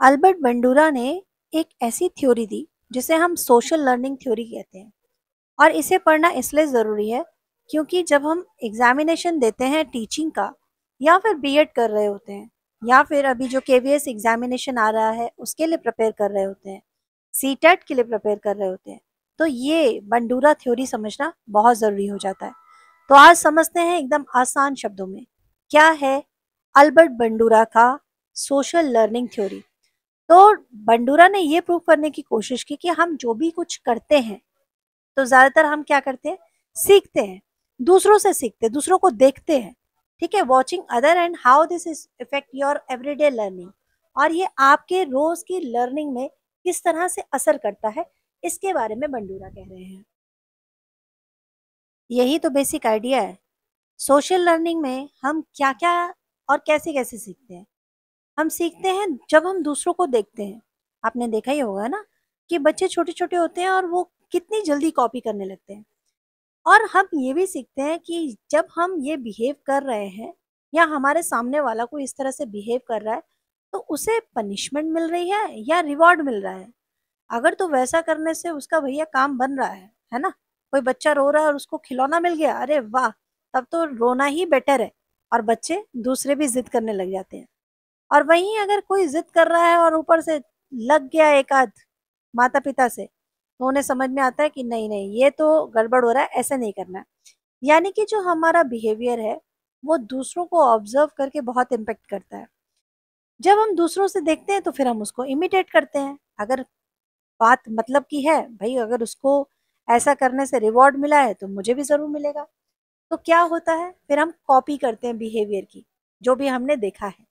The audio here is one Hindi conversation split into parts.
अल्बर्ट बंडूरा ने एक ऐसी थ्योरी दी जिसे हम सोशल लर्निंग थ्योरी कहते हैं। और इसे पढ़ना इसलिए ज़रूरी है क्योंकि जब हम एग्जामिनेशन देते हैं टीचिंग का, या फिर बीएड कर रहे होते हैं, या फिर अभी जो केवीएस एग्जामिनेशन आ रहा है उसके लिए प्रिपेयर कर रहे होते हैं, सीटेट के लिए प्रिपेयर कर रहे होते हैं, तो ये बंडूरा थ्योरी समझना बहुत ज़रूरी हो जाता है। तो आज समझते हैं एकदम आसान शब्दों में क्या है अल्बर्ट बंडूरा का सोशल लर्निंग थ्योरी। तो बंडूरा ने ये प्रूव करने की कोशिश की कि हम जो भी कुछ करते हैं, तो ज्यादातर हम क्या करते हैं, सीखते हैं, दूसरों से सीखते हैं, दूसरों को देखते हैं। ठीक है, watching other and how this is effect your everyday learning. और ये आपके रोज की लर्निंग में किस तरह से असर करता है, इसके बारे में बंडूरा कह रहे हैं। यही तो बेसिक आइडिया है। सोशल लर्निंग में हम क्या क्या और कैसे कैसे सीखते हैं। हम सीखते हैं जब हम दूसरों को देखते हैं। आपने देखा ही होगा ना कि बच्चे छोटे छोटे होते हैं और वो कितनी जल्दी कॉपी करने लगते हैं। और हम ये भी सीखते हैं कि जब हम ये बिहेव कर रहे हैं, या हमारे सामने वाला कोई इस तरह से बिहेव कर रहा है, तो उसे पनिशमेंट मिल रही है या रिवॉर्ड मिल रहा है। अगर तो वैसा करने से उसका भैया काम बन रहा है ना। कोई बच्चा रो रहा है और उसको खिलौना मिल गया, अरे वाह, तब तो रोना ही बेटर है। और बच्चे दूसरे भी जिद करने लग जाते हैं। और वहीं अगर कोई जिद कर रहा है और ऊपर से लग गया एक आध माता पिता से, तो उन्हें समझ में आता है कि नहीं नहीं, ये तो गड़बड़ हो रहा है, ऐसे नहीं करना है। यानी कि जो हमारा बिहेवियर है वो दूसरों को ऑब्जर्व करके बहुत इम्पेक्ट करता है। जब हम दूसरों से देखते हैं तो फिर हम उसको इमिटेट करते हैं। अगर बात मतलब की है भाई, अगर उसको ऐसा करने से रिवॉर्ड मिला है तो मुझे भी जरूर मिलेगा। तो क्या होता है, फिर हम कॉपी करते हैं बिहेवियर की, जो भी हमने देखा है।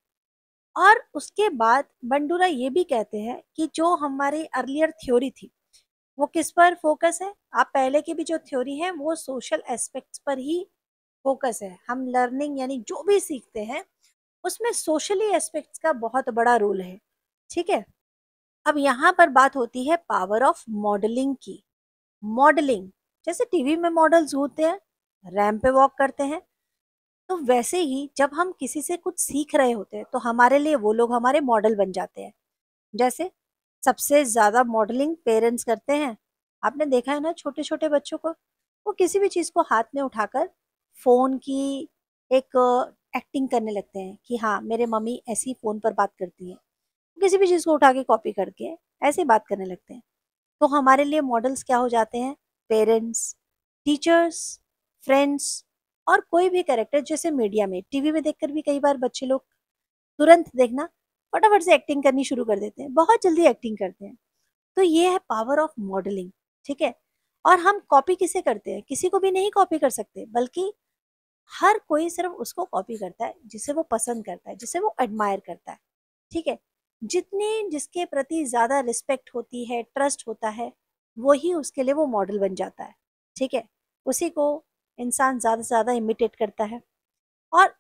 और उसके बाद बंडूरा ये भी कहते हैं कि जो हमारी अर्लियर थ्योरी थी वो किस पर फोकस है। आप पहले की भी जो थ्योरी है वो सोशल एस्पेक्ट्स पर ही फोकस है। हम लर्निंग यानी जो भी सीखते हैं उसमें सोशली एस्पेक्ट्स का बहुत बड़ा रोल है। ठीक है, अब यहाँ पर बात होती है पावर ऑफ मॉडलिंग की। मॉडलिंग, जैसे टीवी में मॉडल्स होते हैं, रैंप पे वॉक करते हैं, तो वैसे ही जब हम किसी से कुछ सीख रहे होते हैं तो हमारे लिए वो लोग हमारे मॉडल बन जाते हैं। जैसे सबसे ज्यादा मॉडलिंग पेरेंट्स करते हैं। आपने देखा है ना, छोटे छोटे बच्चों को, वो किसी भी चीज को हाथ में उठाकर फोन की एक एक्टिंग करने लगते हैं कि हाँ मेरे मम्मी ऐसी फोन पर बात करती है। किसी भी चीज को उठा के कॉपी करके ऐसे बात करने लगते हैं। तो हमारे लिए मॉडल्स क्या हो जाते हैं, पेरेंट्स, टीचर्स, फ्रेंड्स, और कोई भी कैरेक्टर। जैसे मीडिया में, टीवी में देखकर भी कई बार बच्चे लोग तुरंत देखना फटाफट से एक्टिंग करनी शुरू कर देते हैं, बहुत जल्दी एक्टिंग करते हैं। तो ये है पावर ऑफ मॉडलिंग। ठीक है, और हम कॉपी किसे करते हैं, किसी को भी नहीं कॉपी कर सकते, बल्कि हर कोई सिर्फ उसको कॉपी करता है जिसे वो पसंद करता है, जिसे वो एडमायर करता है। ठीक है, जितनी जिसके प्रति ज्यादा रिस्पेक्ट होती है, ट्रस्ट होता है, वही उसके लिए वो मॉडल बन जाता है। ठीक है, उसी को इंसान ज्यादा से ज्यादा इमिटेट करता है। और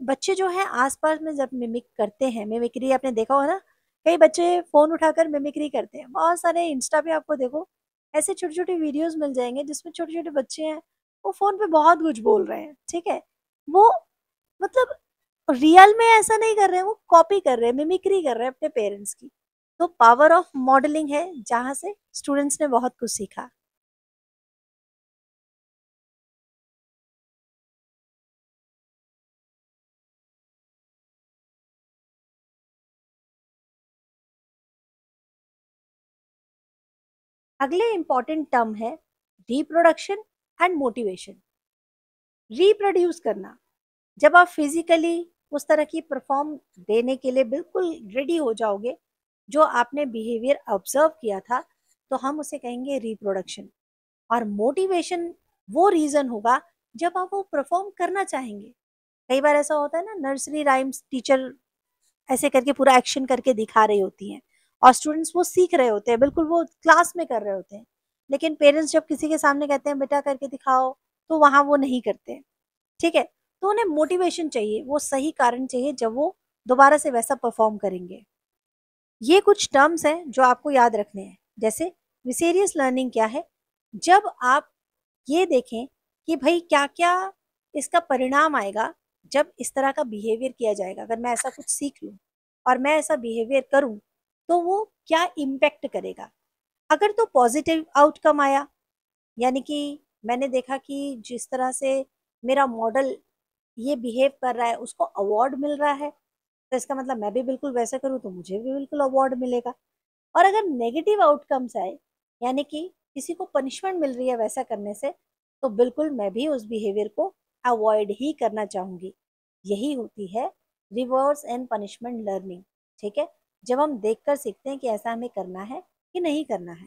बच्चे जो हैं आसपास में जब मिमिक करते हैं, मिमिक्री आपने देखा हो ना, कई बच्चे फोन उठाकर मिमिक्री करते हैं। बहुत सारे इंस्टा पे आपको देखो ऐसे छोटे छोटे वीडियोस मिल जाएंगे जिसमें छोटे छोटे बच्चे हैं, वो फोन पे बहुत कुछ बोल रहे हैं। ठीक है, वो मतलब रियल में ऐसा नहीं कर रहे हैं, वो कॉपी कर रहे हैं, मिमिक्री कर रहे हैं अपने पेरेंट्स की। तो पावर ऑफ मॉडलिंग है जहां से स्टूडेंट्स ने बहुत कुछ सीखा। अगले इंपॉर्टेंट टर्म है रिप्रोडक्शन एंड मोटिवेशन। रिप्रोड्यूस करना, जब आप फिजिकली उस तरह की परफॉर्म देने के लिए बिल्कुल रेडी हो जाओगे, जो आपने बिहेवियर ऑब्जर्व किया था, तो हम उसे कहेंगे रिप्रोडक्शन। और मोटिवेशन वो रीजन होगा जब आप वो परफॉर्म करना चाहेंगे। कई बार ऐसा होता है ना, नर्सरी राइम्स टीचर ऐसे करके पूरा एक्शन करके दिखा रही होती हैं, और स्टूडेंट्स वो सीख रहे होते हैं, बिल्कुल वो क्लास में कर रहे होते हैं। लेकिन पेरेंट्स जब किसी के सामने कहते हैं बेटा करके दिखाओ, तो वहां वो नहीं करते। ठीक है, तो उन्हें मोटिवेशन चाहिए, वो सही कारण चाहिए जब वो दोबारा से वैसा परफॉर्म करेंगे। ये कुछ टर्म्स हैं जो आपको याद रखने हैं। जैसे विसेरियस लर्निंग क्या है, जब आप ये देखें कि भाई क्या क्या इसका परिणाम आएगा जब इस तरह का बिहेवियर किया जाएगा। अगर मैं ऐसा कुछ सीख लूं और मैं ऐसा बिहेवियर करूं, तो वो क्या इम्पैक्ट करेगा। अगर तो पॉजिटिव आउटकम आया, यानी कि मैंने देखा कि जिस तरह से मेरा मॉडल ये बिहेव कर रहा है उसको अवार्ड मिल रहा है, तो इसका मतलब मैं भी बिल्कुल वैसा करूँ तो मुझे भी बिल्कुल अवार्ड मिलेगा। और अगर नेगेटिव आउटकम्स आए, यानी कि किसी को पनिशमेंट मिल रही है वैसा करने से, तो बिल्कुल मैं भी उस बिहेवियर को अवॉइड ही करना चाहूंगी। यही होती है रिवॉर्ड्स एंड पनिशमेंट लर्निंग। ठीक है, जब हम देखकर सीखते हैं कि ऐसा हमें करना है कि नहीं करना है।